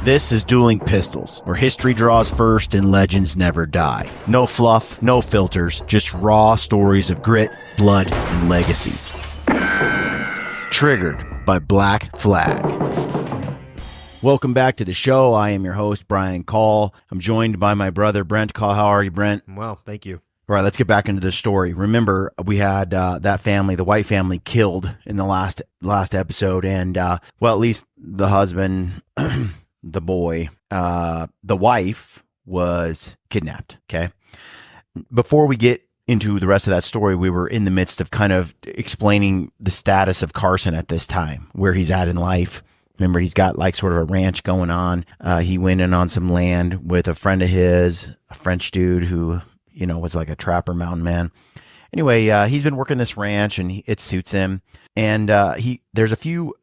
This is Dueling Pistols, where history draws first and legends never die. No fluff, no filters, just raw stories of grit, blood, and legacy. Triggered by Black Flag. Welcome back to the show. I am your host, Brian Call. I'm joined by my brother, Brent Call. How are you, Brent? Well, thank you. All right, let's get back into the story. Remember, we had that family, the White family, killed in the last episode, and well, at least the husband, the boy, the wife was kidnapped. Okay, before we get into the rest of that story, we were in the midst of kind of explaining the status of Carson at this time, where he's at in life. Remember, he's got like sort of a ranch going on. He went in on some land with a friend of his, a French dude who, you know, was like a trapper mountain man. Anyway, he's been working this ranch and it suits him. And there's a few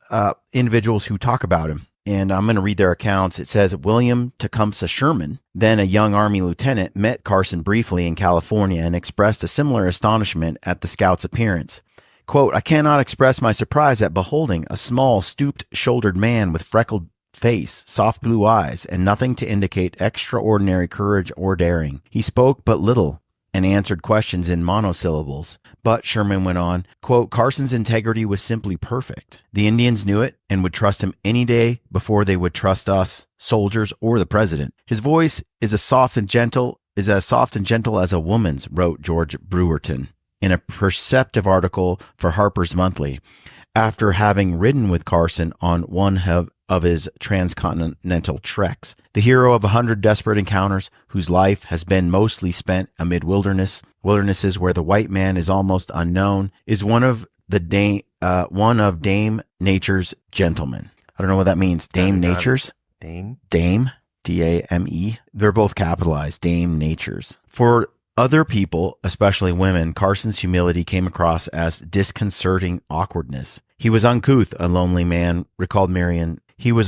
individuals who talk about him. And I'm going to read their accounts. It says, William Tecumseh Sherman, then a young Army lieutenant, met Carson briefly in California and expressed a similar astonishment at the scout's appearance. Quote, I cannot express my surprise at beholding a small, stooped-shouldered man with freckled face, soft blue eyes, and nothing to indicate extraordinary courage or daring. He spoke but little and answered questions in monosyllables. But, Sherman went on, quote, Carson's integrity was simply perfect. The Indians knew it and would trust him any day before they would trust us, soldiers, or the president. His voice is as soft and gentle as a woman's, wrote George Brewerton in a perceptive article for Harper's Monthly, after having ridden with Carson on one of his transcontinental treks. The hero of 100 desperate encounters, whose life has been mostly spent amid wildernesses where the white man is almost unknown, is one of Dame Nature's gentlemen. I don't know what that means. Dame Nature's? Dame? D-A-M-E. They're both capitalized. Dame Nature's. For other people, especially women, Carson's humility came across as disconcerting awkwardness. He was uncouth, a lonely man, recalled Marion. Sloan,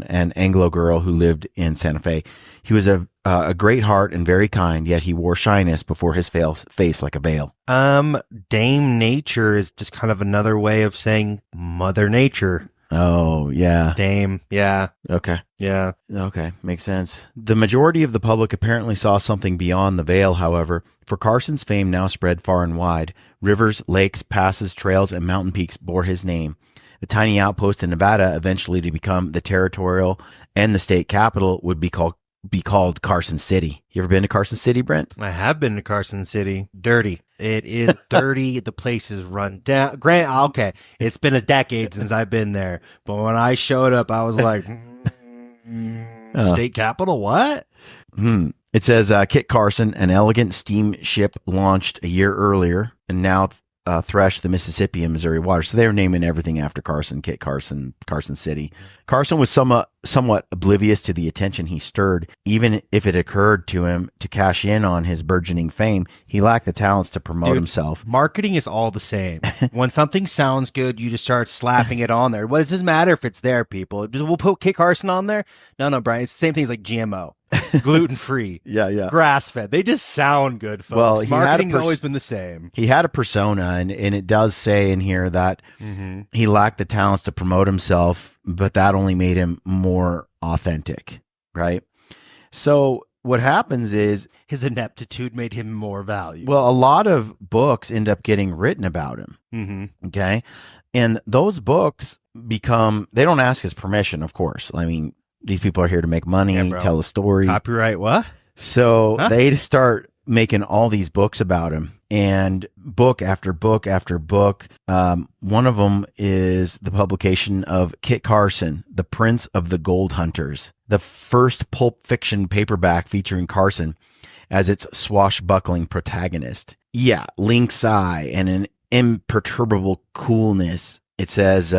an Anglo girl who lived in Santa Fe. He was a great heart and very kind, yet he wore shyness before his face like a veil. Dame Nature is just kind of another way of saying Mother Nature. Oh, yeah. Dame, yeah. Okay. Yeah. Okay, makes sense. The majority of the public apparently saw something beyond the veil, however, for Carson's fame now spread far and wide. Rivers, lakes, passes, trails, and mountain peaks bore his name. The tiny outpost in Nevada, eventually to become the territorial and the state capital, would be called Carson City. You ever been to Carson City, Brent? I have been to Carson City. Dirty. It is dirty. The place is run down. Okay, it's been a decade since I've been there, but when I showed up, I was like, state capital? What? It says Kit Carson, an elegant steamship launched a year earlier and now threshed the Mississippi and Missouri waters. So they were naming everything after Carson, Kit Carson, Carson City. Carson was somewhat oblivious to the attention he stirred. Even if it occurred to him to cash in on his burgeoning fame, he lacked the talents to promote himself. Marketing is all the same. When something sounds good, you just start slapping it on there. What does this matter if it's there, people? We'll put Kit Carson on there? No, Brian. It's the same things like GMO. Gluten-free. Yeah. Grass-fed. They just sound good, folks. Well, marketing's always been the same. He had a persona, and it does say in here that he lacked the talents to promote himself, but that only made him more authentic, right? So what happens is his ineptitude made him more valuable. Well, a lot of books end up getting written about him, okay? And those books they don't ask his permission, of course. I mean, these people are here to make money, tell a story. Copyright what? So they start making all these books about him, and book after book after book. One of them is the publication of Kit Carson, The Prince of the Gold Hunters, the first pulp fiction paperback featuring Carson as its swashbuckling protagonist. Yeah, lynx eye and an imperturbable coolness. It says,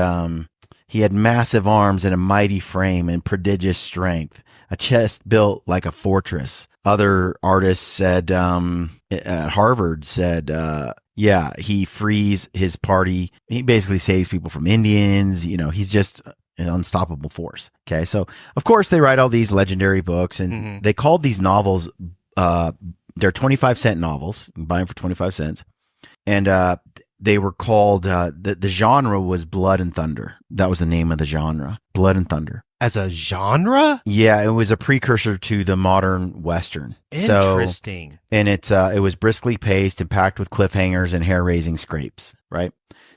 he had massive arms and a mighty frame and prodigious strength, a chest built like a fortress. Other artists said, at Harvard said, he frees his party. He basically saves people from Indians. You know, he's just an unstoppable force. Okay. So of course they write all these legendary books, and they called these novels, they're 25-cent novels. You can buy them for 25 cents. And they were called, the genre was Blood and Thunder. That was the name of the genre, Blood and Thunder. As a genre? Yeah, it was a precursor to the modern Western. Interesting. So, and it was briskly paced and packed with cliffhangers and hair-raising scrapes, right?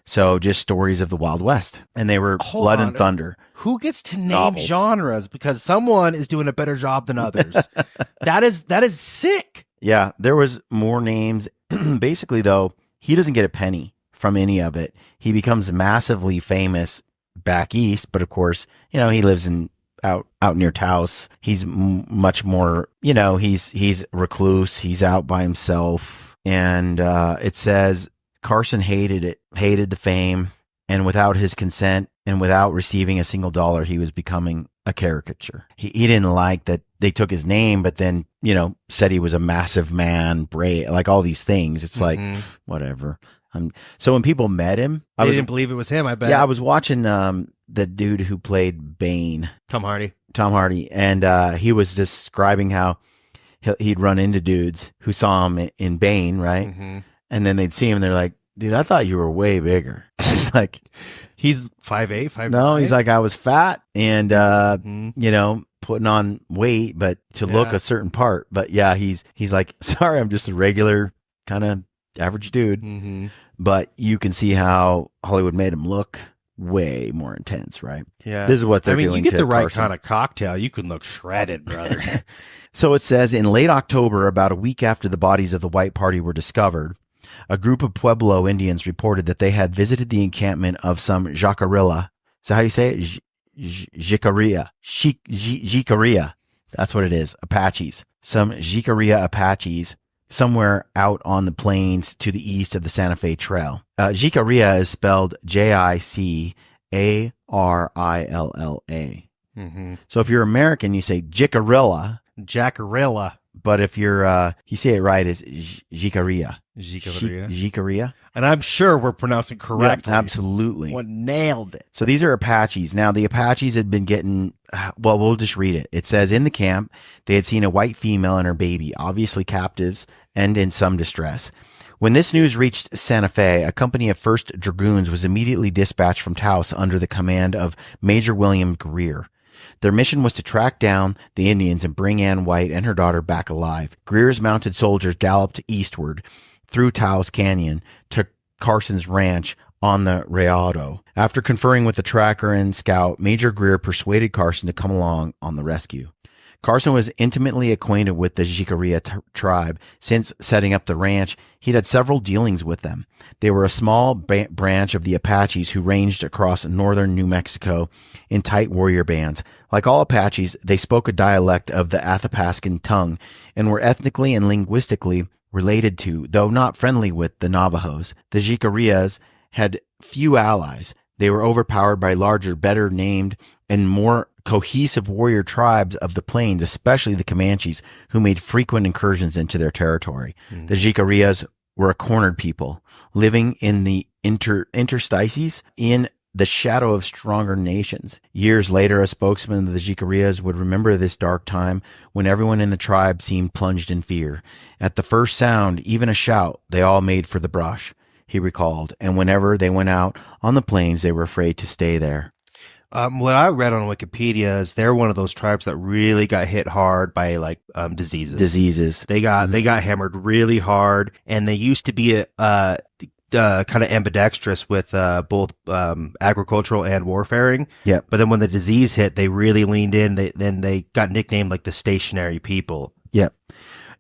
So just stories of the Wild West. And they were Blood and Thunder. Who gets to name novels. Genres? Because someone is doing a better job than others. That is sick. Yeah, there was more names. Basically, though, he doesn't get a penny from any of it. He becomes massively famous back east, but of course, he lives out near Taos. He's much more, he's recluse. He's out by himself. And it says Carson hated the fame, and without his consent and without receiving a single dollar, he was becoming a caricature. He didn't like that they took his name, but then, said he was a massive man, brave, like all these things. It's like, whatever. So when people met him, I didn't believe it was him, I bet. Yeah, I was watching the dude who played Bane. Tom Hardy. And he was describing how he'd run into dudes who saw him in Bane, right? Mm-hmm. And then they'd see him and they're like, dude, I thought you were way bigger. Like, he's 5'8", 5'9"? No, he's like, I was fat and, putting on weight, but to look a certain part. But yeah, he's like, sorry, I'm just a regular kind of average dude. Mm-hmm. But you can see how Hollywood made him look way more intense, right? Yeah. This is what they're doing. You get the right Carson. kind of cocktail, you can look shredded, brother. So it says in late October, about a week after the bodies of the White Party were discovered, a group of Pueblo Indians reported that they had visited the encampment of some Jacarilla. Is that how you say it? Jicarilla. Jicarilla. That's what it is. Apaches. Some Jicarilla Apaches somewhere out on the plains to the east of the Santa Fe Trail. Jicarilla is spelled Jicarilla. Mm-hmm. So if you're American, you say Jicarilla. Jacarilla. But if you're, you say it right, it's Jicarilla. Jicarilla. And I'm sure we're pronouncing correctly. Yeah, absolutely. One nailed it. So these are Apaches. Now, the Apaches had been getting, well, we'll just read it. It says, in the camp, they had seen a white female and her baby, obviously captives and in some distress. When this news reached Santa Fe, a company of 1st Dragoons was immediately dispatched from Taos under the command of Major William Greer. Their mission was to track down the Indians and bring Ann White and her daughter back alive. Greer's mounted soldiers galloped eastward through Taos Canyon to Carson's ranch on the Rayado. After conferring with the tracker and scout, Major Greer persuaded Carson to come along on the rescue. Carson was intimately acquainted with the Jicarilla tribe. Since setting up the ranch, he'd had several dealings with them. They were a small branch of the Apaches who ranged across northern New Mexico in tight warrior bands. Like all Apaches, they spoke a dialect of the Athapascan tongue and were ethnically and linguistically related to, though not friendly with, the Navajos. The Jicarillas had few allies. They were overpowered by larger, better named, and more cohesive warrior tribes of the plains, especially the Comanches, who made frequent incursions into their territory. The Jicarillas were a cornered people, living in the interstices in the shadow of stronger nations. Years later, a spokesman of the Jicarillas would remember this dark time when everyone in the tribe seemed plunged in fear. At the first sound, even a shout, they all made for the brush, he recalled, and whenever they went out on the plains, they were afraid to stay there. What I read on Wikipedia is they're one of those tribes that really got hit hard by diseases. They got hammered really hard, and they used to be kind of ambidextrous with both agricultural and warfaring. Yeah. But then when the disease hit, they really leaned in. Then they got nicknamed like the stationary people. Yep.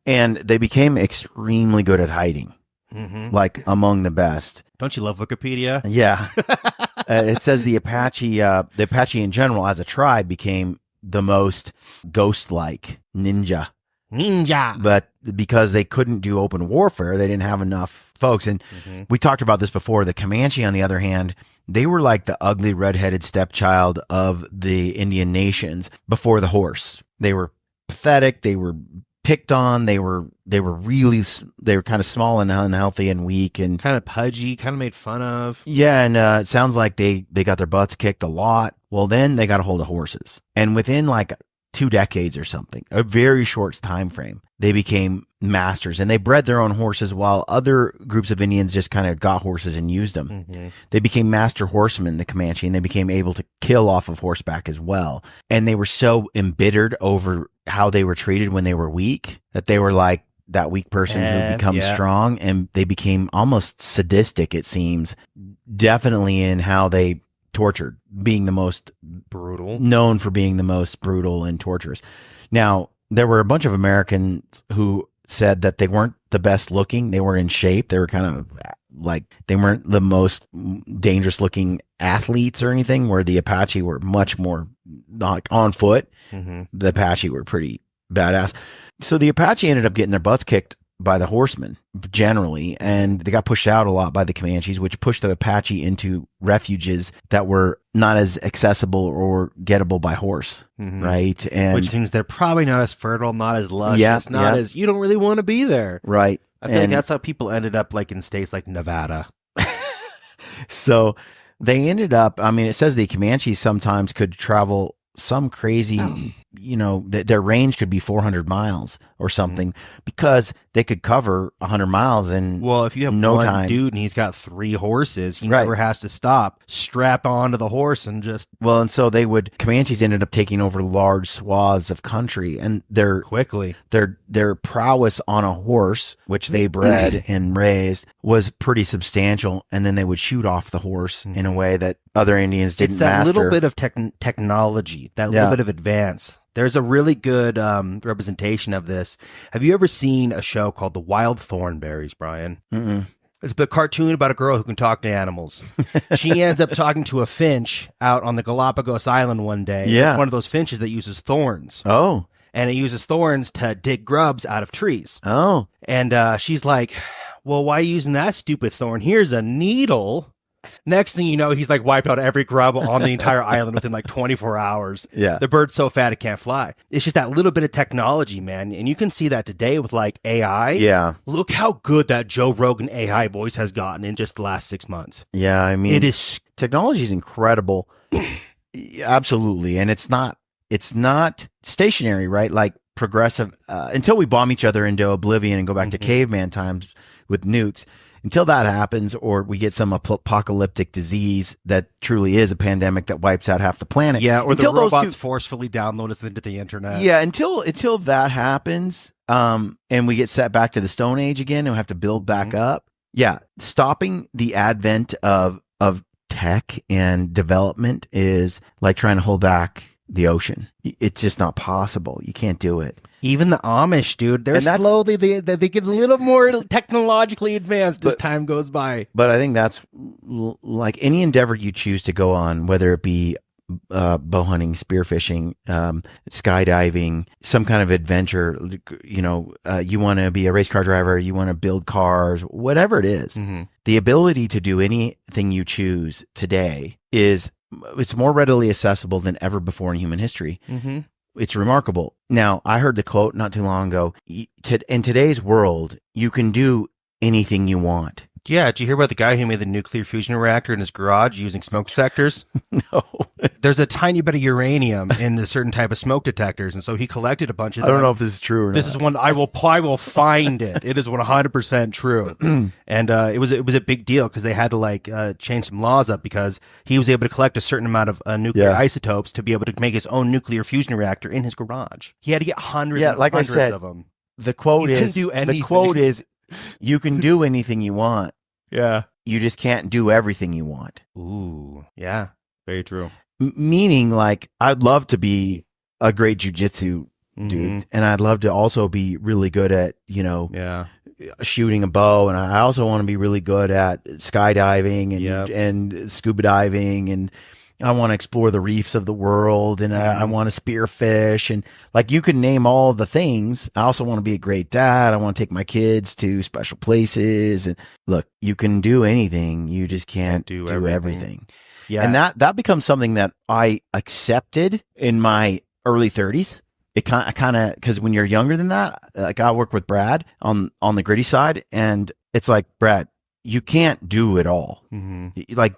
And they became extremely good at hiding, like among the best. Don't you love Wikipedia? Yeah. It says the Apache in general as a tribe became the most ghost-like ninja. But because they couldn't do open warfare, they didn't have enough folks. And we talked about this before. The Comanche, on the other hand, they were like the ugly red-headed stepchild of the Indian nations before the horse. They were pathetic. They were picked on. They were kind of small and unhealthy and weak and kind of pudgy, kind of made fun of. Yeah. And it sounds like they got their butts kicked a lot. Well, then they got a hold of horses, and within like 2 decades or something, a very short time frame. They became masters, and they bred their own horses while other groups of Indians just kind of got horses and used them. Mm-hmm. They became master horsemen, the Comanche, and they became able to kill off of horseback as well. And they were so embittered over how they were treated when they were weak that they were like that weak person who becomes strong, and they became almost sadistic, it seems, definitely in how they tortured, being the most brutal, known for being the most brutal and torturous. Now, there were a bunch of Americans who said that they weren't the best looking. They were in shape. They were kind of like, they weren't the most dangerous looking athletes or anything, where the Apache were much more like on foot. Mm-hmm. The Apache were pretty badass. So the Apache ended up getting their butts kicked by the horsemen generally, and they got pushed out a lot by the Comanches, which pushed the Apache into refuges that were not as accessible or gettable by horse, right? And which means they're probably not as fertile, not as luscious, not as, you don't really want to be there. Right. I feel like that's how people ended up like in states like Nevada. So they ended up, I mean, it says the Comanches sometimes could travel some crazy, you know, their range could be 400 miles or something, because they could cover 100 miles in if you have no one time. dude and he's got 3 horses, he never has to stop, strap onto the horse and just... Well, and so Comanches ended up taking over large swaths of country, and their prowess on a horse, which they bred and raised, was pretty substantial, and then they would shoot off the horse in a way that other Indians didn't master. It's that little bit of technology, that little bit of advance. There's a really good representation of this. Have you ever seen a show called The Wild Thornberrys, Brian? Mm-mm. It's a cartoon about a girl who can talk to animals. She ends up talking to a finch out on the Galapagos Island one day. Yeah. It's one of those finches that uses thorns. Oh. And it uses thorns to dig grubs out of trees. Oh. And she's like, well, why are you using that stupid thorn? Here's a needle. Next thing you know, he's like wiped out every grub on the entire island within like 24 hours. Yeah. The bird's so fat it can't fly. It's just that little bit of technology, man. And you can see that today with like AI. Yeah. Look how good that Joe Rogan AI voice has gotten in just the last 6 months. Yeah. I mean, technology is incredible. Absolutely. And it's not stationary, right? Like progressive, until we bomb each other into oblivion and go back to caveman times with nukes. Until that happens, or we get some apocalyptic disease that truly is a pandemic that wipes out half the planet. Yeah, or until the robots forcefully download us into the internet. Yeah, until that happens, and we get set back to the Stone Age again and we have to build back up. Yeah, stopping the advent of tech and development is like trying to hold back the ocean. It's just not possible. You can't do it. Even the Amish, dude, they get a little more technologically advanced as time goes by. But I think that's like any endeavor you choose to go on, whether it be bow hunting, spearfishing, skydiving, some kind of adventure, you know, you want to be a race car driver, you want to build cars, whatever it is, the ability to do anything you choose today it's more readily accessible than ever before in human history. It's remarkable. Now, I heard the quote not too long ago. In today's world, you can do anything you want. Yeah, did you hear about the guy who made the nuclear fusion reactor in his garage using smoke detectors? No. There's a tiny bit of uranium in a certain type of smoke detectors, and so he collected a bunch of them. I don't know if this is true or not. This is one I will find it. It is 100% true. And it was a big deal because they had to like change some laws up because he was able to collect a certain amount of nuclear isotopes to be able to make his own nuclear fusion reactor in his garage. He had to get hundreds of them. The quote is you can do anything you want. Yeah. You just can't do everything you want. Ooh. Yeah. Very true. Meaning, like, I'd love to be a great jujitsu dude, and I'd love to also be really good at, you know, shooting a bow, and I also want to be really good at skydiving and scuba diving, and I want to explore the reefs of the world, and I want to spearfish, and like you can name all the things. I also want to be a great dad. I want to take my kids to special places, and look, you can do anything. You just can't do everything. Yeah, and that becomes something that I accepted in my early 30s. It kind of because when you're younger than that, like I work with Brad on the gritty side, and it's like, Brad, you can't do it all. Like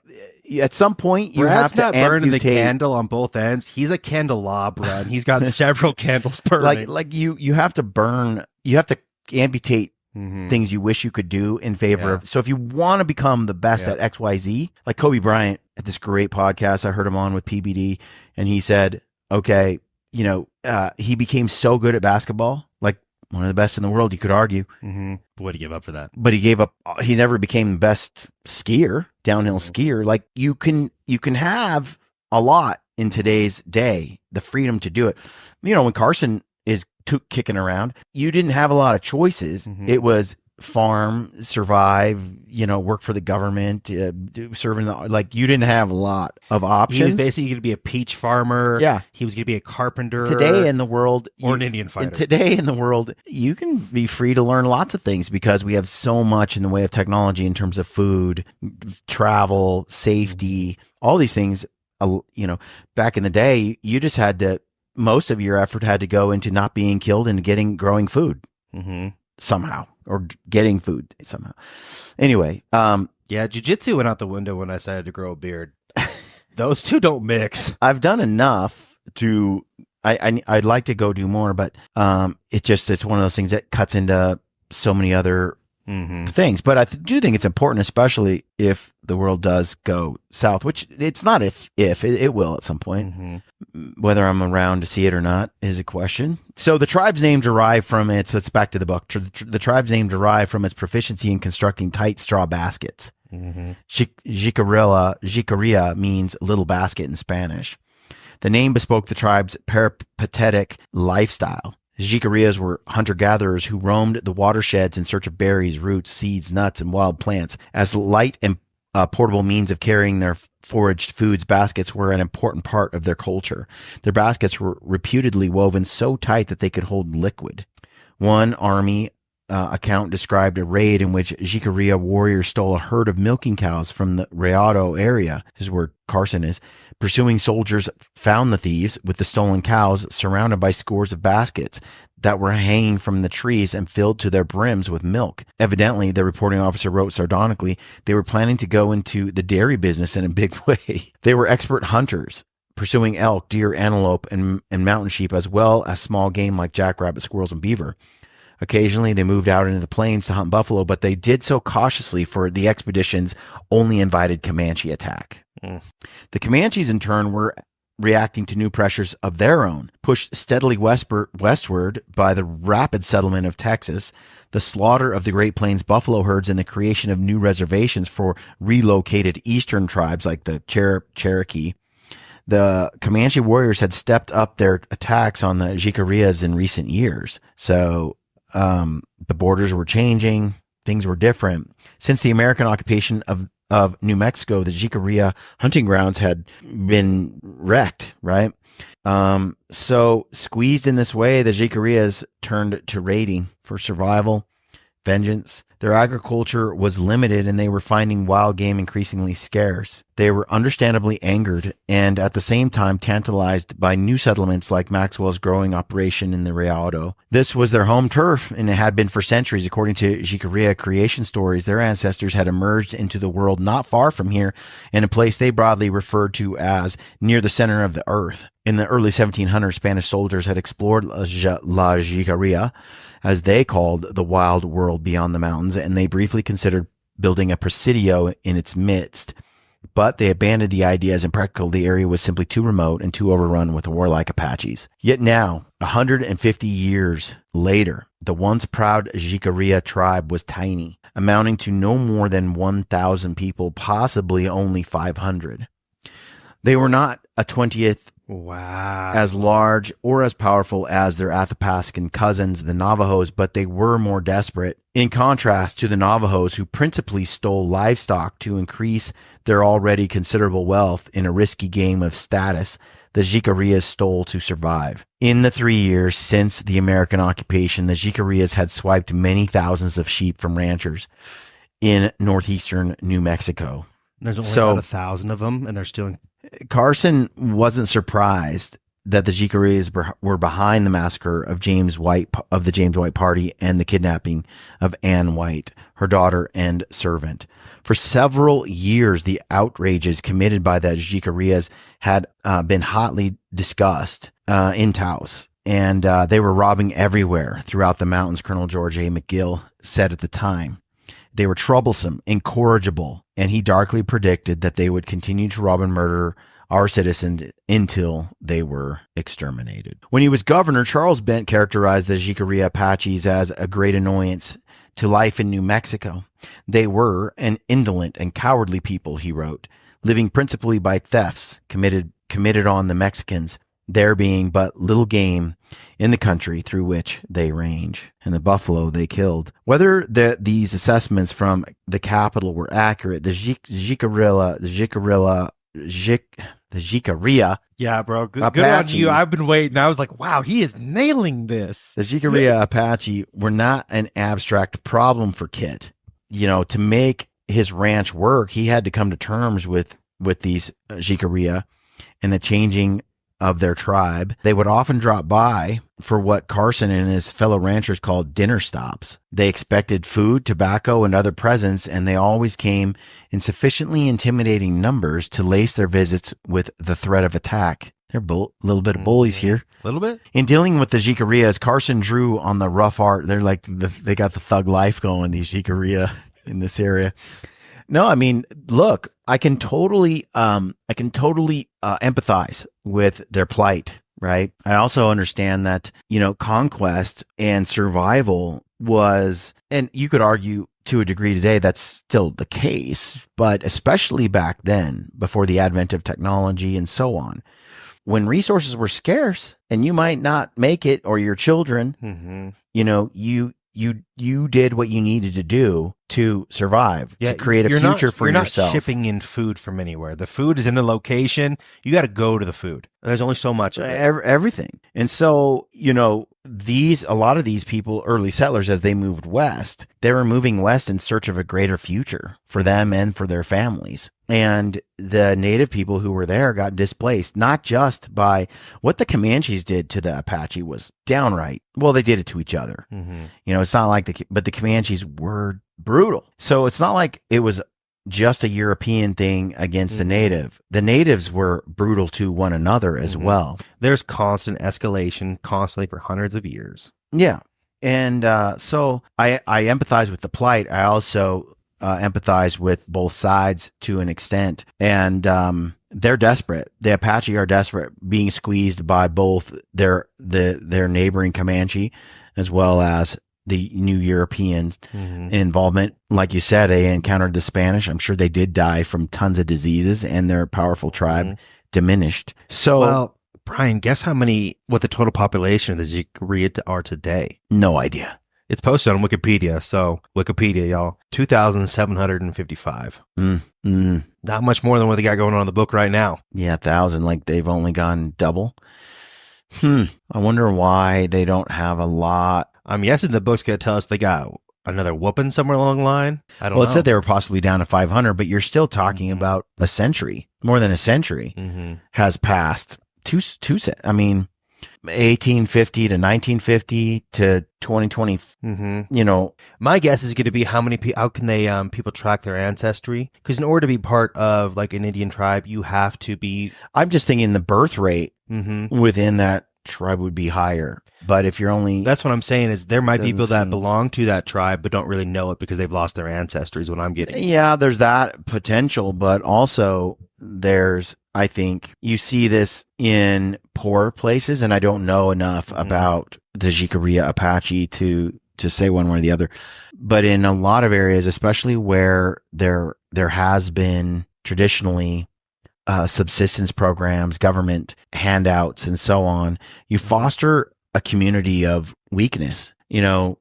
at some point you Brad's have to not burning the amputate. candle on both ends. He's a candelabra, and he's got several candles burning. Like you have to burn. You have to amputate things you wish you could do in favor of. So if you want to become the best at XYZ, like Kobe Bryant at this great podcast, I heard him on with PBD, and he said, okay, he became so good at basketball, like one of the best in the world, you could argue. But what did he give up for that? But he gave up. He never became the best skier, downhill skier. Like you can have a lot in today's day, the freedom to do it. When Carson is kicking around, you didn't have a lot of choices. It was farm, survive, work for the government, serving you didn't have a lot of options. He was basically going to be a peach farmer. Yeah. He was going to be a carpenter. Today in the world, or an Indian fighter. Today in the world, you can be free to learn lots of things because we have so much in the way of technology in terms of food, travel, safety, all these things. Back in the day, you just had to, most of your effort had to go into not being killed and growing food somehow, or getting food somehow. Anyway, jiu-jitsu went out the window when I decided to grow a beard. Those two don't mix. I've done enough to. I'd like to go do more, but it's one of those things that cuts into so many other things. But I do think it's important, especially if the world does go south, which it's not if it will at some point. Whether I'm around to see it or not is a question. So the tribe's name derived from let's back to the book. The tribe's name derived from its proficiency in constructing tight straw baskets. Jicarilla means little basket in Spanish. The name bespoke the tribe's peripatetic lifestyle. Jicarillas were hunter-gatherers who roamed the watersheds in search of berries, roots, seeds, nuts, and wild plants. As light and portable means of carrying their foraged foods, baskets were an important part of their culture. Their baskets were reputedly woven so tight that they could hold liquid. One army account described a raid in which Jicarilla warriors stole a herd of milking cows from the Rayado area. This is where Carson is. Pursuing soldiers found the thieves with the stolen cows surrounded by scores of baskets that were hanging from the trees and filled to their brims with milk. Evidently, the reporting officer wrote sardonically, they were planning to go into the dairy business in a big way. They were expert hunters, pursuing elk, deer, antelope, and mountain sheep, as well as small game like jackrabbit, squirrels, and beaver. Occasionally, they moved out into the plains to hunt buffalo, but they did so cautiously, for the expeditions only invited Comanche attack. The Comanches, in turn, were reacting to new pressures of their own, pushed steadily westward by the rapid settlement of Texas, the slaughter of the Great Plains buffalo herds, and the creation of new reservations for relocated eastern tribes like the Cherokee. The Comanche warriors had stepped up their attacks on the Jicarillas in recent years. So the borders were changing. Things were different. Since the American occupation of New Mexico, the Jicarilla hunting grounds had been wrecked, right? So squeezed in this way, the Jicarillas turned to raiding for survival, vengeance. Their agriculture was limited and they were finding wild game increasingly scarce. They were understandably angered and at the same time tantalized by new settlements like Maxwell's growing operation in the Rayado. This was their home turf and it had been for centuries. According to Jicarilla creation stories, their ancestors had emerged into the world not far from here in a place they broadly referred to as near the center of the earth. In the early 1700s, Spanish soldiers had explored La Jicarilla, as they called the wild world beyond the mountains, and they briefly considered building a presidio in its midst. But they abandoned the idea as impractical. The area was simply too remote and too overrun with warlike Apaches. Yet now, 150 years later, the once proud Jicarilla tribe was tiny, amounting to no more than 1,000 people, possibly only 500. They were not a 20th as large or as powerful as their Athapascan cousins, the Navajos, but they were more desperate. In contrast to the Navajos, who principally stole livestock to increase their already considerable wealth in a risky game of status, the Jicarillas stole to survive. In the 3 years since the American occupation, the Jicarillas had swiped many thousands of sheep from ranchers in northeastern New Mexico. There's only about 1,000 of them, and they're stealing. Carson wasn't surprised that the Jicarias were behind the massacre of the James White Party and the kidnapping of Anne White, her daughter and servant. For several years, the outrages committed by the Jicarias had been hotly discussed in Taos, and they were robbing everywhere throughout the mountains, Colonel George A. McGill said at the time. They were troublesome, incorrigible, and he darkly predicted that they would continue to rob and murder our citizens until they were exterminated. When he was governor, Charles Bent characterized the Jicarilla Apaches as a great annoyance to life in New Mexico. They were an indolent and cowardly people, he wrote, living principally by thefts committed on the Mexicans, there being but little game in the country through which they range, and the buffalo they killed. Whether these assessments from the capital were accurate, the Jicarilla. Yeah, bro. Good on Apache. you. I've been waiting. I was like, wow, he is nailing this. The Jicarilla Apache were not an abstract problem for Kit. To make his ranch work, he had to come to terms with these Jicarilla and the changing of their tribe. They would often drop by for what Carson and his fellow ranchers called dinner stops. They expected food, tobacco, and other presents, and they always came in sufficiently intimidating numbers to lace their visits with the threat of attack. They're a little bit of bullies here. A little bit? In dealing with the Jicarillas, Carson drew on the rough art. They're like, they got the thug life going, these Jicarilla in this area. No, I mean, look, I can totally empathize with their plight, right? I also understand that, conquest and survival was, and you could argue to a degree today that's still the case, but especially back then, before the advent of technology and so on, when resources were scarce and you might not make it, or your children, you did what you needed to do to survive, to create a future for yourself. You're not shipping in food from anywhere. The food is in the location. You got to go to the food. There's only so much of it. Everything. And so, a lot of these people, early settlers, as they moved west, they were moving west in search of a greater future for them and for their families. And the native people who were there got displaced, not just by what the Comanches did to the Apache was downright. Well, they did it to each other. Mm-hmm. It's not like but the Comanches were brutal. So it's not like it was just a European thing against the native. The natives were brutal to one another as well. There's constant escalation, constantly for hundreds of years. Yeah. And so I empathize with the plight. I also empathize with both sides to an extent. And they're desperate. The Apache are desperate, being squeezed by both their neighboring Comanche as well as the new European involvement. Like you said, they encountered the Spanish. I'm sure they did die from tons of diseases, and their powerful tribe diminished. So, well, Brian, guess what the total population of the Jicarilla are today? No idea. It's posted on Wikipedia. So Wikipedia, y'all, 2,755. Not much more than what they got going on in the book right now. Yeah, 1,000. Like they've only gone double. I wonder why they don't have a lot. I'm guessing the book's going to tell us they got another whooping somewhere along the line. I don't know. Well, it said they were possibly down to 500, but you're still talking about a century, more than a century has passed. I mean, 1850 to 1950 to 2020. My guess is going to be how can they people track their ancestry? Because in order to be part of like an Indian tribe, you have to be. I'm just thinking the birth rate within that tribe would be higher. But if you're only, that's what I'm saying is there might be people that belong to that tribe but don't really know it because they've lost their ancestry is what I'm getting. Yeah, there's that potential, but also I think you see this in poor places, and I don't know enough about the Jicarilla Apache to say one way or the other. But in a lot of areas, especially where there has been traditionally subsistence programs, government handouts, and so on, you foster a community of weakness,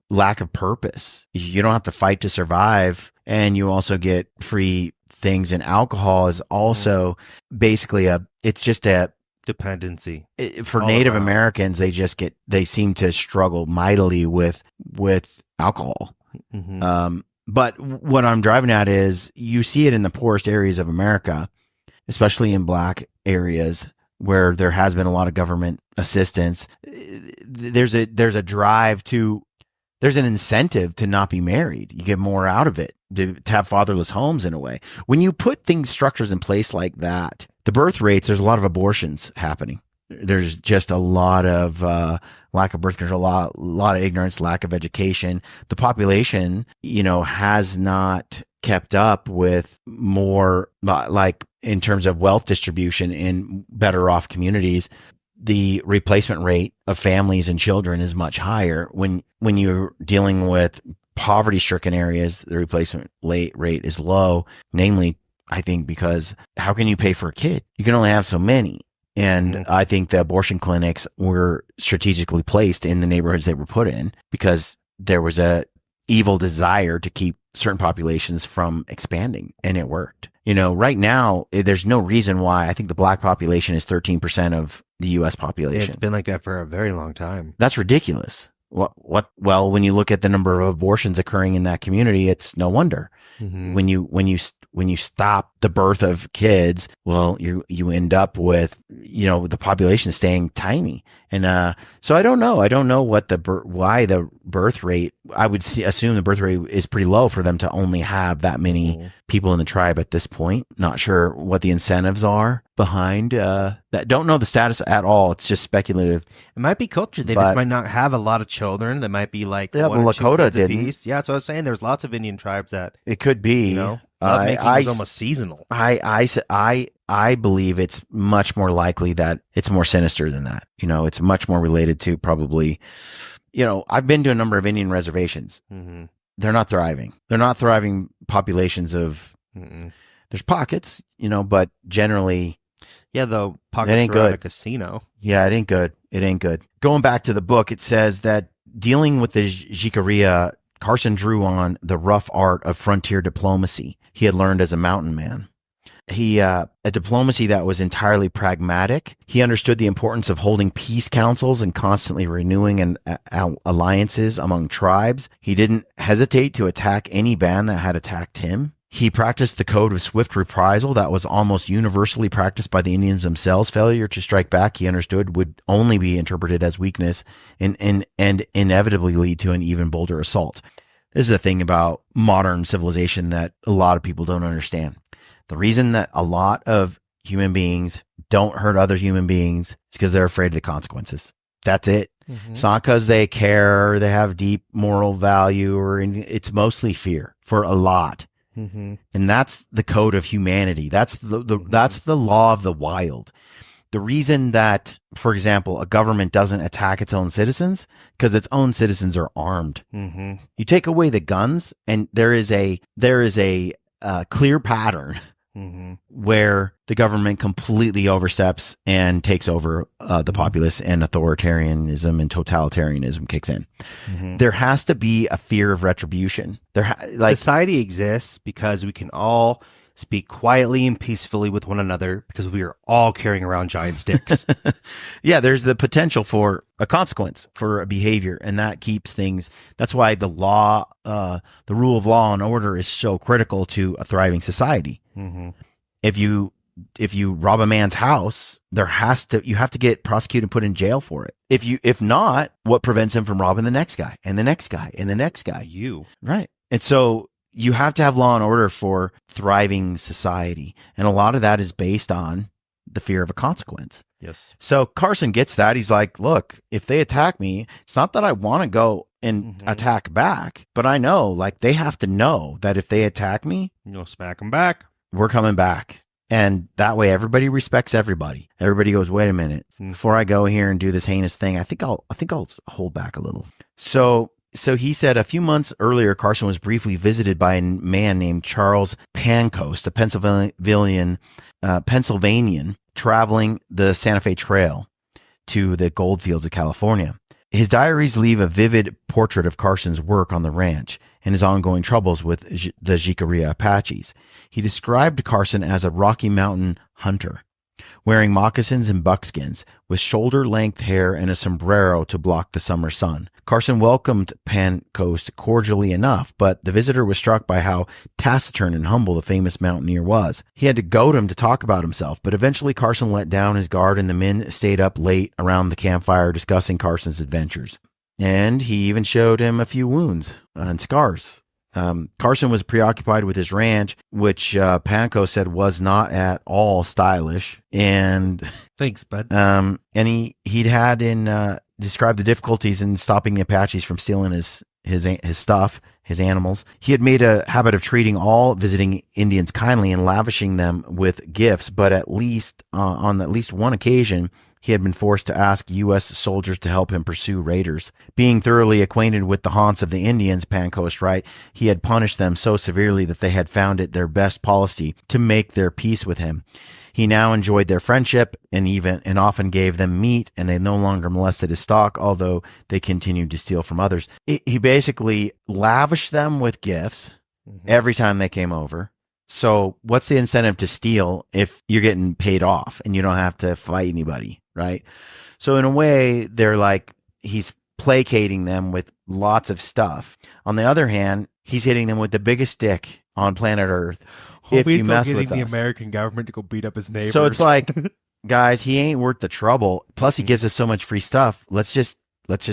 lack of purpose. You don't have to fight to survive, and you also get free things. And alcohol is also basically it's just a dependency for Native Americans. They seem to struggle mightily with alcohol. But what I'm driving at is you see it in the poorest areas of America, especially in black areas, where there has been a lot of government assistance, there's a drive to, there's an incentive to not be married. You get more out of it, to have fatherless homes in a way. When you put structures in place like that, the birth rates, there's a lot of abortions happening. There's just a lot of lack of birth control, a lot of ignorance, lack of education. The population, has not kept up with more, like in terms of wealth distribution in better off communities. The replacement rate of families and children is much higher. When you're dealing with poverty stricken areas, the replacement rate is low, namely, I think, because how can you pay for a kid? You can only have so many. And I think the abortion clinics were strategically placed in the neighborhoods they were put in because there was a evil desire to keep certain populations from expanding, and it worked. Right now, there's no reason why. I think the black population is 13% of the U.S. population. It's been like that for a very long time. That's ridiculous. Well, when you look at the number of abortions occurring in that community, it's no wonder. Mm-hmm. When you stop the birth of kids, well, you end up with, the population staying tiny. And, so I don't know. I don't know why the birth rate, I would assume the birth rate is pretty low for them to only have that many people in the tribe at this point. Not sure what the incentives are behind, that. Don't know the status at all. It's just speculative. It might be culture. They just might not have a lot of children. They might be like, the Lakota didn't. Yeah. So I was saying there's lots of Indian tribes that it could be, lovemaking was almost seasonal. I believe it's much more likely that it's more sinister than that. It's much more related to probably, I've been to a number of Indian reservations. Mm-hmm. They're not thriving. They're not thriving populations of, there's pockets, but generally. Yeah, though pockets it ain't around good. A casino. Yeah, it ain't good. It ain't good. Going back to the book, it says that dealing with the Jicarea, Carson drew on the rough art of frontier diplomacy he had learned as a mountain man. A diplomacy that was entirely pragmatic. He understood the importance of holding peace councils and constantly renewing alliances among tribes. He didn't hesitate to attack any band that had attacked him. He practiced the code of swift reprisal that was almost universally practiced by the Indians themselves. Failure to strike back, he understood, would only be interpreted as weakness and inevitably lead to an even bolder assault. This is the thing about modern civilization that a lot of people don't understand. The reason that a lot of human beings don't hurt other human beings is because they're afraid of the consequences. That's it. Mm-hmm. It's not because they care or they have deep moral value or anything. It's mostly fear for a lot. Mm-hmm. And that's the code of humanity. That's that's the law of the wild. The reason that, for example, a government doesn't attack its own citizens because its own citizens are armed. Mm-hmm. You take away the guns, and there is a clear pattern where the government completely oversteps and takes over the populace, and authoritarianism and totalitarianism kicks in. Mm-hmm. There has to be a fear of retribution. Society exists because we can all speak quietly and peacefully with one another because we are all carrying around giant sticks. Yeah, there's the potential for a consequence for a behavior, and that keeps things. That's why the law, the rule of law and order is so critical to a thriving society. Mm-hmm. If you rob a man's house, you have to get prosecuted and put in jail for it. If not, what prevents him from robbing the next guy and the next guy and the next guy? You. Right. And so you have to have law and order for thriving society. And a lot of that is based on the fear of a consequence. Yes. So Carson gets that. He's like, look, if they attack me, it's not that I want to go and attack back, but I know, like, they have to know that if they attack me, you'll smack them back. We're coming back. And that way everybody respects everybody. Everybody goes, wait a minute, before I go here and do this heinous thing, I think I'll hold back a little. So he said a few months earlier, Carson was briefly visited by a man named Charles Pancoast, a Pennsylvanian traveling the Santa Fe Trail to the gold fields of California. His diaries leave a vivid portrait of Carson's work on the ranch and his ongoing troubles with the Jicarea Apaches. He described Carson as a Rocky Mountain hunter. wearing moccasins and buckskins, with shoulder-length hair and a sombrero to block the summer sun. Carson welcomed Pancoast cordially enough, but the visitor was struck by how taciturn and humble the famous mountaineer was. He had to goad him to talk about himself, but eventually Carson let down his guard and the men stayed up late around the campfire discussing Carson's adventures. And he even showed him a few wounds and scars. Carson was preoccupied with his ranch, which Panco said was not at all stylish. And thanks, bud. And he'd had in described the difficulties in stopping the Apaches from stealing his stuff, his animals. He had made a habit of treating all visiting Indians kindly and lavishing them with gifts, but at least on at least one occasion, he had been forced to ask U.S. soldiers to help him pursue raiders. Being thoroughly acquainted with the haunts of the Indians, Pancoast writes, he had punished them so severely that they had found it their best policy to make their peace with him. He now enjoyed their friendship and often gave them meat, and they no longer molested his stock, although they continued to steal from others. He basically lavished them with gifts every time they came over. So what's the incentive to steal if you're getting paid off and you don't have to fight anybody, right? So in a way, they're like, he's placating them with lots of stuff. On the other hand, he's hitting them with the biggest stick on planet Earth. If you mess with the us. American government to go beat up his neighbors. So it's like, guys, he ain't worth the trouble. Plus, he gives us so much free stuff. Let's just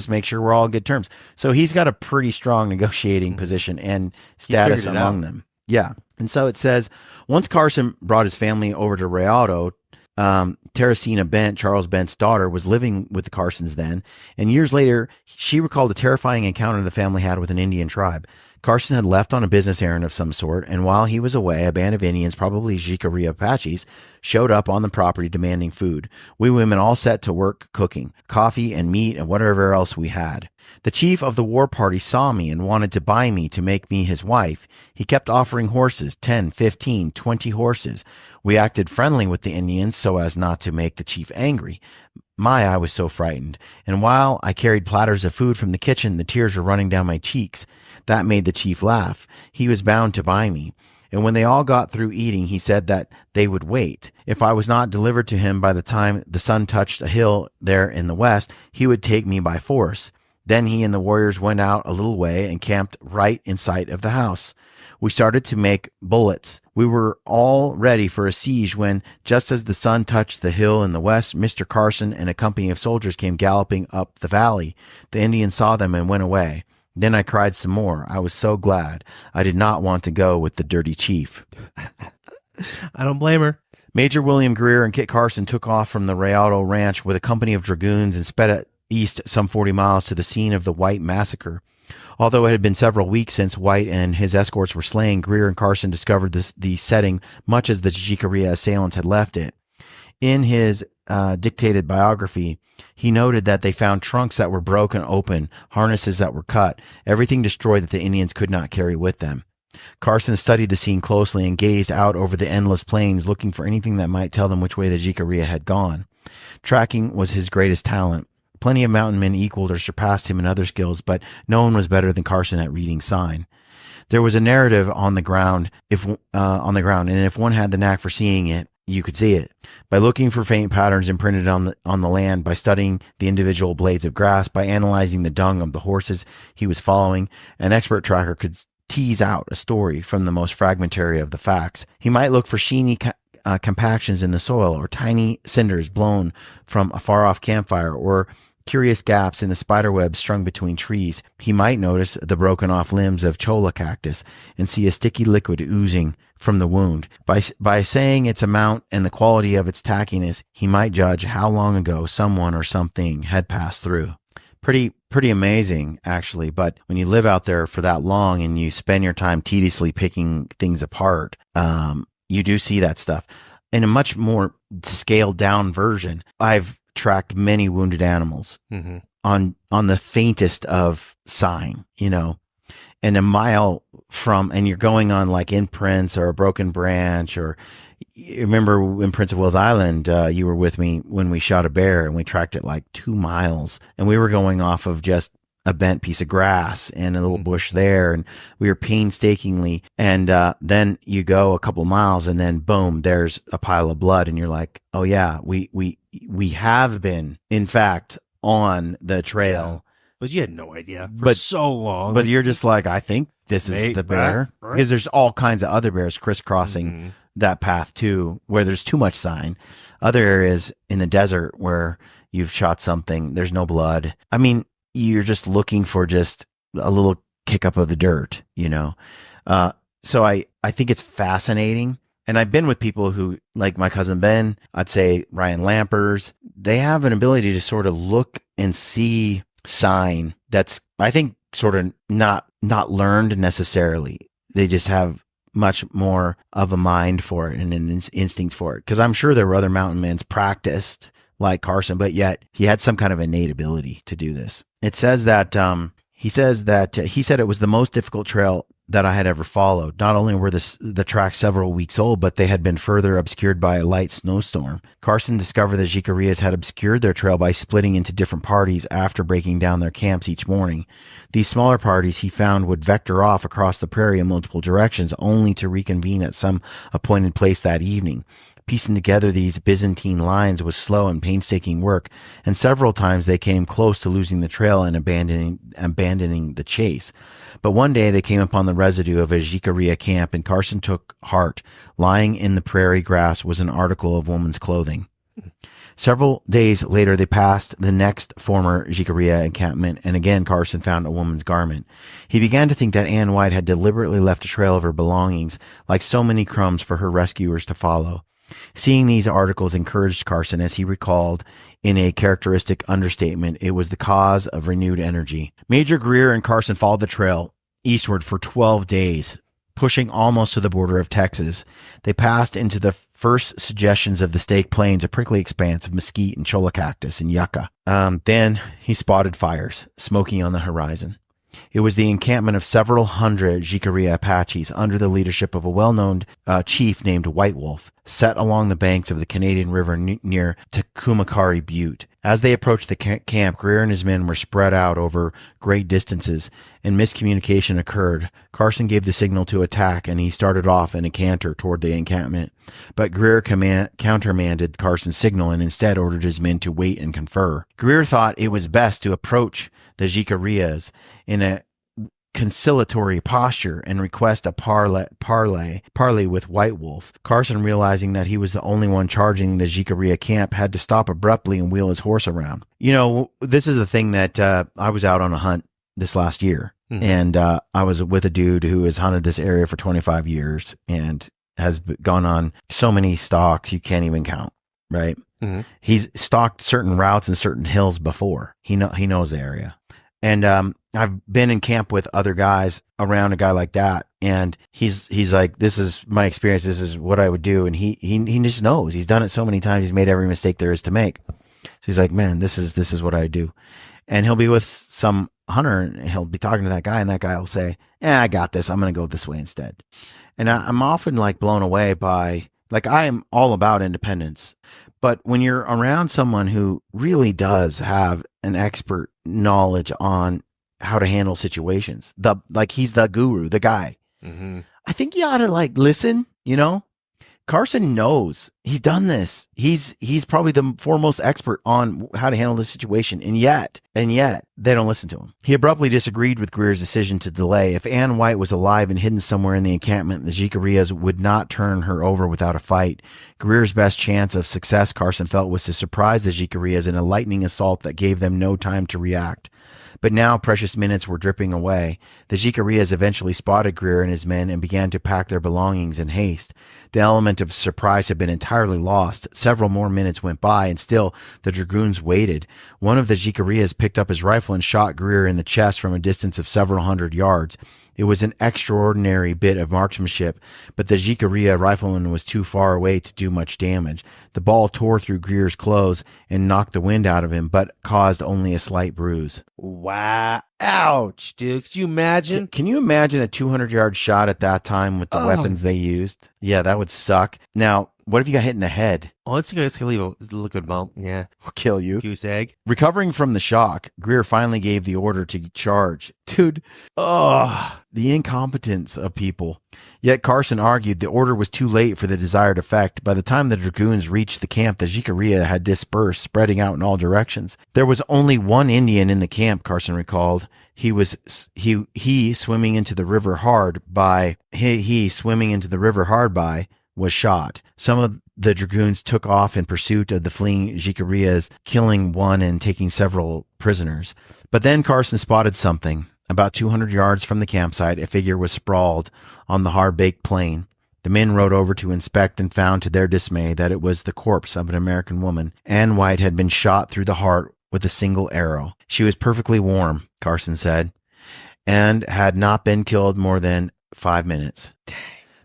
make sure we're all on good terms. So he's got a pretty strong negotiating position and status among them. Yeah. And so it says, once Carson brought his family over to Rialto, Teresina Bent, Charles Bent's daughter, was living with the Carsons then, and years later, she recalled a terrifying encounter the family had with an Indian tribe. Carson had left on a business errand of some sort, and while he was away, a band of Indians, probably Jicarilla Apaches, showed up on the property demanding food. We women all set to work cooking, coffee and meat and whatever else we had. The chief of the war party saw me and wanted to buy me to make me his wife. He kept offering horses, 10, 15, 20 horses. We acted friendly with the Indians so as not to make the chief angry. I was so frightened, and while I carried platters of food from the kitchen, the tears were running down my cheeks. That made the chief laugh. He was bound to buy me. And when they all got through eating, he said that they would wait. If I was not delivered to him by the time the sun touched a hill there in the west, he would take me by force. Then he and the warriors went out a little way and camped right in sight of the house. We started to make bullets. We were all ready for a siege when, just as the sun touched the hill in the west, Mr. Carson and a company of soldiers came galloping up the valley. The Indians saw them and went away. Then I cried some more. I was so glad. I did not want to go with the dirty chief. I don't blame her. Major William Greer and Kit Carson took off from the Rialto Ranch with a company of dragoons and sped east some 40 miles to the scene of the White massacre. Although it had been several weeks since White and his escorts were slain, Greer and Carson discovered the setting much as the Jicarilla assailants had left it. In his dictated biography, he noted that they found trunks that were broken open, harnesses that were cut, everything destroyed that the Indians could not carry with them. Carson studied the scene closely and gazed out over the endless plains, looking for anything that might tell them which way the Jicarilla had gone. Tracking was his greatest talent. Plenty of mountain men equaled or surpassed him in other skills, but no one was better than Carson at reading sign. There was a narrative on the ground, and if one had the knack for seeing it, you could see it. By looking for faint patterns imprinted on the land, by studying the individual blades of grass, by analyzing the dung of the horses he was following, an expert tracker could tease out a story from the most fragmentary of the facts. He might look for sheeny compactions in the soil, or tiny cinders blown from a far-off campfire, or curious gaps in the spiderweb strung between trees. He might notice the broken-off limbs of cholla cactus and see a sticky liquid oozing from the wound. By saying its amount and the quality of its tackiness, he might judge how long ago someone or something had passed through. Pretty amazing, actually. But when you live out there for that long and you spend your time tediously picking things apart, you do see that stuff. In a much more scaled down version, I've tracked many wounded animals on the faintest of sign, and a mile from, and you're going on like imprints or a broken branch, or you remember in Prince of Wales Island, you were with me when we shot a bear and we tracked it like 2 miles, and we were going off of just a bent piece of grass and a little bush there. And we were painstakingly, and then you go a couple miles and then boom, there's a pile of blood. And you're like, oh yeah, we have been, in fact, on the trail. But you had no idea for so long. But you're just like, I think this is the bear. Because there's all kinds of other bears crisscrossing that path too, where there's too much sign. Other areas in the desert where you've shot something, there's no blood. I mean, you're just looking for just a little kick up of the dirt, you know? So I think it's fascinating. And I've been with people who, like my cousin Ben, I'd say Ryan Lampers, they have an ability to sort of look and see sign that's, I think, sort of not learned necessarily. They just have much more of a mind for it and an instinct for it. Because I'm sure there were other mountain men practiced like Carson, but yet he had some kind of innate ability to do this. It says that he said it was the most difficult trail that I had ever followed. Not only were the tracks several weeks old, but they had been further obscured by a light snowstorm. Carson discovered the Jicarias had obscured their trail by splitting into different parties after breaking down their camps each morning. These smaller parties he found would vector off across the prairie in multiple directions, only to reconvene at some appointed place that evening. Piecing together these Byzantine lines was slow and painstaking work, and several times they came close to losing the trail and abandoning the chase. But one day they came upon the residue of a Jicaria camp, and Carson took heart. Lying in the prairie grass was an article of woman's clothing. Several days later, they passed the next former Jicaria encampment, and again Carson found a woman's garment. He began to think that Ann White had deliberately left a trail of her belongings, like so many crumbs for her rescuers to follow. Seeing these articles encouraged Carson, as he recalled in a characteristic understatement, it was the cause of renewed energy. Major Greer and Carson followed the trail eastward for 12 days, pushing almost to the border of Texas. They passed into the first suggestions of the Stake Plains, a prickly expanse of mesquite and cholla cactus and yucca. Then he spotted fires smoking on the horizon. It was the encampment of several hundred Jicaria Apaches under the leadership of a well-known chief named White Wolf, set along the banks of the Canadian River near Tucumcari Butte. As they approached the camp, Greer and his men were spread out over great distances, and miscommunication occurred. Carson gave the signal to attack, and he started off in a canter toward the encampment. But Greer countermanded Carson's signal and instead ordered his men to wait and confer. Greer thought it was best to approach the Jicarias in a conciliatory posture and request a parley with White Wolf. Carson, realizing that he was the only one charging the Jicaria camp, had to stop abruptly and wheel his horse around. You know, this is the thing that I was out on a hunt this last year, and I was with a dude who has hunted this area for 25 years and has gone on so many stalks you can't even count, right? He's stalked certain routes and certain hills before. He knows the area. And I've been in camp with other guys around a guy like that, and he's like, this is my experience, this is what I would do, and he just knows. He's done it so many times, he's made every mistake there is to make. So he's like, man, this is what I do. And he'll be with some hunter, and he'll be talking to that guy, and that guy will say, I got this, I'm gonna go this way instead. And I'm often like blown away by, like, I am all about independence. But when you're around someone who really does have an expert knowledge on how to handle situations, he's the guru, the guy, I think you ought to like listen, you know? Carson knows. He's done this. He's probably the foremost expert on how to handle this situation, and yet they don't listen to him. He abruptly disagreed with Greer's decision to delay. If Ann White was alive and hidden somewhere in the encampment, the Jicarias would not turn her over without a fight. Greer's best chance of success, Carson felt, was to surprise the Jicarias in a lightning assault that gave them no time to react. But now precious minutes were dripping away. The Jicarias eventually spotted Greer and his men and began to pack their belongings in haste. The element of surprise had been entirely lost. Several more minutes went by, and still the dragoons waited. One of the Jicarias picked up his rifle and shot Greer in the chest from a distance of several hundred yards. It was an extraordinary bit of marksmanship, but the Jicaria rifleman was too far away to do much damage. The ball tore through Greer's clothes and knocked the wind out of him, but caused only a slight bruise. Wow. Ouch, dude. Could you imagine? Can you imagine a 200-yard shot at that time with the weapons they used? Yeah, that would suck. Now, What if you got hit in the head? Oh, it's gonna leave a liquid bump. Yeah. Will kill you. Goose egg. Recovering from the shock, Greer finally gave the order to charge. Dude, the incompetence of people. Yet Carson argued the order was too late for the desired effect. By the time the dragoons reached the camp, the Jicarilla had dispersed, spreading out in all directions. There was only one Indian in the camp, Carson recalled. He swimming into the river hard by. He swimming into the river hard by was shot. Some of the dragoons took off in pursuit of the fleeing Jicarillas, killing one and taking several prisoners. But then Carson spotted something. About 200 yards from the campsite, a figure was sprawled on the hard-baked plain. The men rode over to inspect and found to their dismay that it was the corpse of an American woman. Ann White had been shot through the heart with a single arrow. She was perfectly warm, Carson said, and had not been killed more than 5 minutes.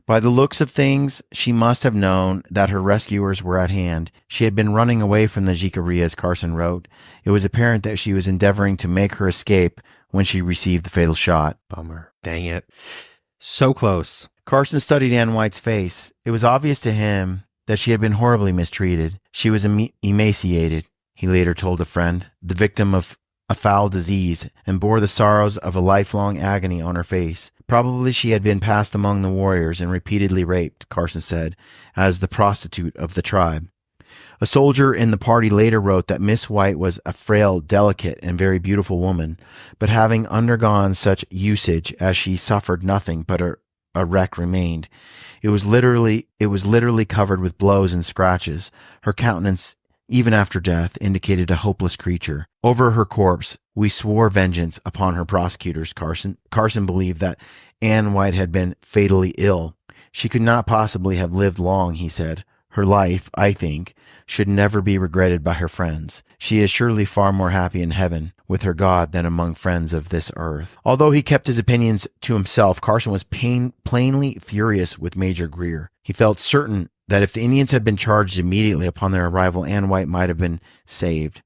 By the looks of things, she must have known that her rescuers were at hand. She had been running away from the Jicarillas, Carson wrote. It was apparent that she was endeavoring to make her escape when she received the fatal shot. Bummer. Dang it. So close. Carson studied Ann White's face. It was obvious to him that she had been horribly mistreated. She was emaciated, he later told a friend, the victim of a foul disease, and bore the sorrows of a lifelong agony on her face. Probably she had been passed among the warriors and repeatedly raped, Carson said, as the prostitute of the tribe. A soldier in the party later wrote that Miss White was a frail, delicate, and very beautiful woman, but having undergone such usage as she suffered nothing but a wreck remained. It was literally covered with blows and scratches. Her countenance, even after death, indicated a hopeless creature. Over her corpse, we swore vengeance upon her prosecutors, Carson believed that Ann White had been fatally ill. She could not possibly have lived long, he said. Her life, I think, should never be regretted by her friends. She is surely far more happy in heaven with her God than among friends of this earth. Although he kept his opinions to himself, Carson was plainly furious with Major Greer. He felt certain that if the Indians had been charged immediately upon their arrival, Ann White might have been saved.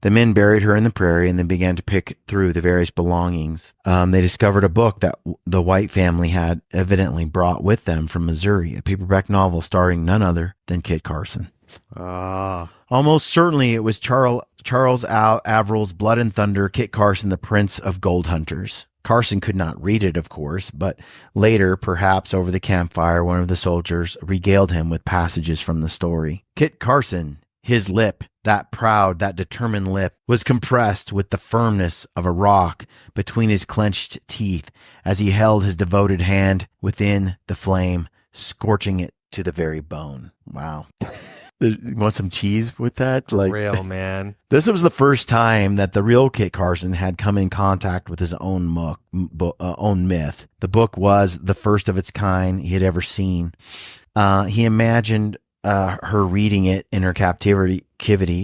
The men buried her in the prairie and then began to pick through the various belongings. They discovered a book that the White family had evidently brought with them from Missouri, a paperback novel starring none other than Kit Carson. Almost certainly it was Charles Averil's Blood and Thunder, Kit Carson, the Prince of Gold Hunters. Carson could not read it, of course, but later, perhaps over the campfire, one of the soldiers regaled him with passages from the story. Kit Carson, his lip, that proud, that determined lip, was compressed with the firmness of a rock between his clenched teeth as he held his devoted hand within the flame, scorching it to the very bone. Wow. You want some cheese with that? Real, man. This was the first time that the real Kit Carson had come in contact with his own myth. The book was the first of its kind he had ever seen. He imagined her reading it in her captivity,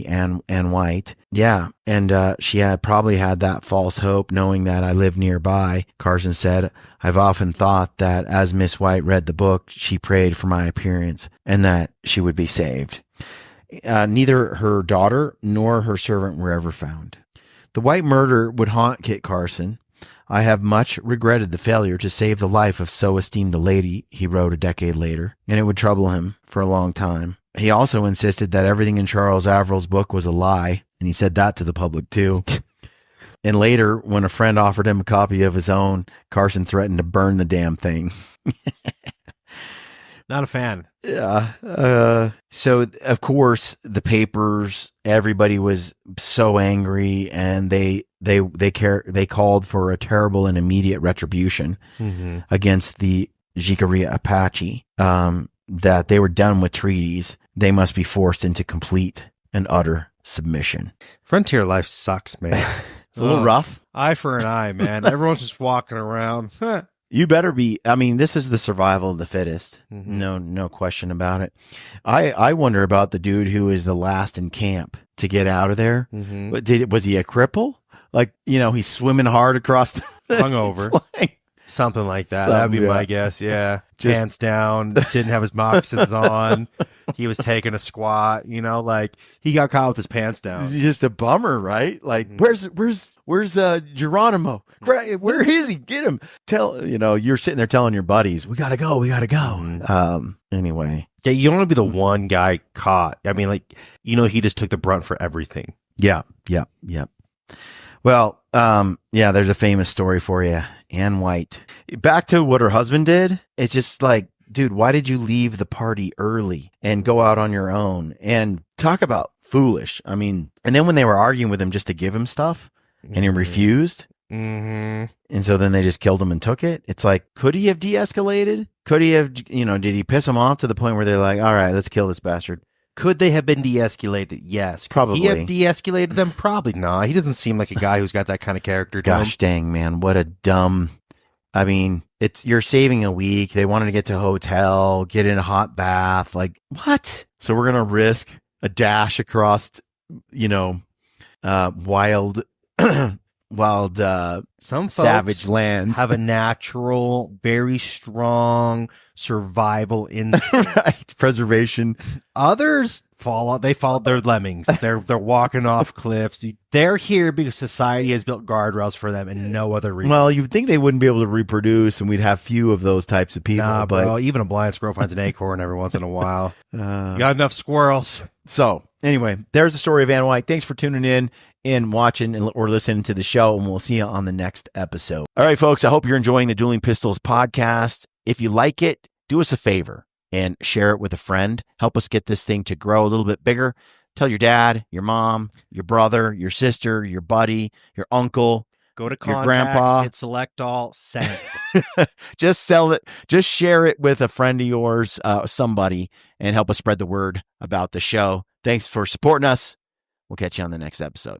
and White. Yeah, and she had probably had that false hope, knowing that I lived nearby. Carson said, I've often thought that as Miss White read the book, she prayed for my appearance and that she would be saved. Neither her daughter nor her servant were ever found. The White murder would haunt Kit Carson. I have much regretted the failure to save the life of so esteemed a lady, he wrote a decade later, and it would trouble him for a long time. He also insisted that everything in Charles Averil's book was a lie, and he said that to the public too. And later, when a friend offered him a copy of his own, Carson threatened to burn the damn thing. Not a fan. Yeah. So, of course, the papers, everybody was so angry, and they called for a terrible and immediate retribution against the Jicarilla Apache, that they were done with treaties. They must be forced into complete and utter submission. Frontier life sucks, man. It's a little rough. Eye for an eye, man. Everyone's just walking around. You better be. I mean, this is the survival of the fittest. No question about it. I wonder about the dude who is the last in camp to get out of there. Was he a cripple? Like, he's swimming hard across the hungover. Something like that. That'd be my guess. Yeah. Just- Pants down, didn't have his moccasins on. He was taking a squat, like he got caught with his pants down. It's just a bummer, right? Like, where's Geronimo? Where is he? Get him. You're sitting there telling your buddies, we gotta go. Anyway. Yeah, you don't want to be the one guy caught. I mean, he just took the brunt for everything. Yeah. Well, there's a famous story for you. Ann White. Back to what her husband did. It's just like, dude, why did you leave the party early and go out on your own? And talk about foolish. I mean, and then when they were arguing with him just to give him stuff and he refused. Mm-hmm. And so then they just killed him and took it. It's like, could he have de-escalated? Could he have, did he piss him off to the point where they're like, all right, let's kill this bastard? Could they have been de-escalated? Yes. Probably. Could he have de-escalated them? Probably not. He doesn't seem like a guy who's got that kind of character. Gosh dang, man. What a dumb. I mean, you're saving a week. They wanted to get to a hotel, get in a hot bath. Like, what? So we're going to risk a dash across, wild, some savage lands. Have a natural, very strong survival instinct. Right. Preservation. Others they followed their lemmings. They're walking off cliffs. They're here because society has built guardrails for them and no other reason. Well, you'd think they wouldn't be able to reproduce and we'd have few of those types of people. Nah, but bro, even a blind squirrel finds an acorn every once in a while. You got enough squirrels. So anyway, there's the story of Ann White. Thanks for tuning in and watching or listening to the show, and we'll see you on the next episode. All right, folks, I hope you're enjoying the Dueling Pistols podcast. If you like it, do us a favor and share it with a friend. Help us get this thing to grow a little bit bigger. Tell your dad, your mom, your brother, your sister, your buddy, your uncle. Go to your contacts, grandpa. hit select all, send. Just sell it. Just share it with a friend of yours, somebody, and help us spread the word about the show. Thanks for supporting us. We'll catch you on the next episode.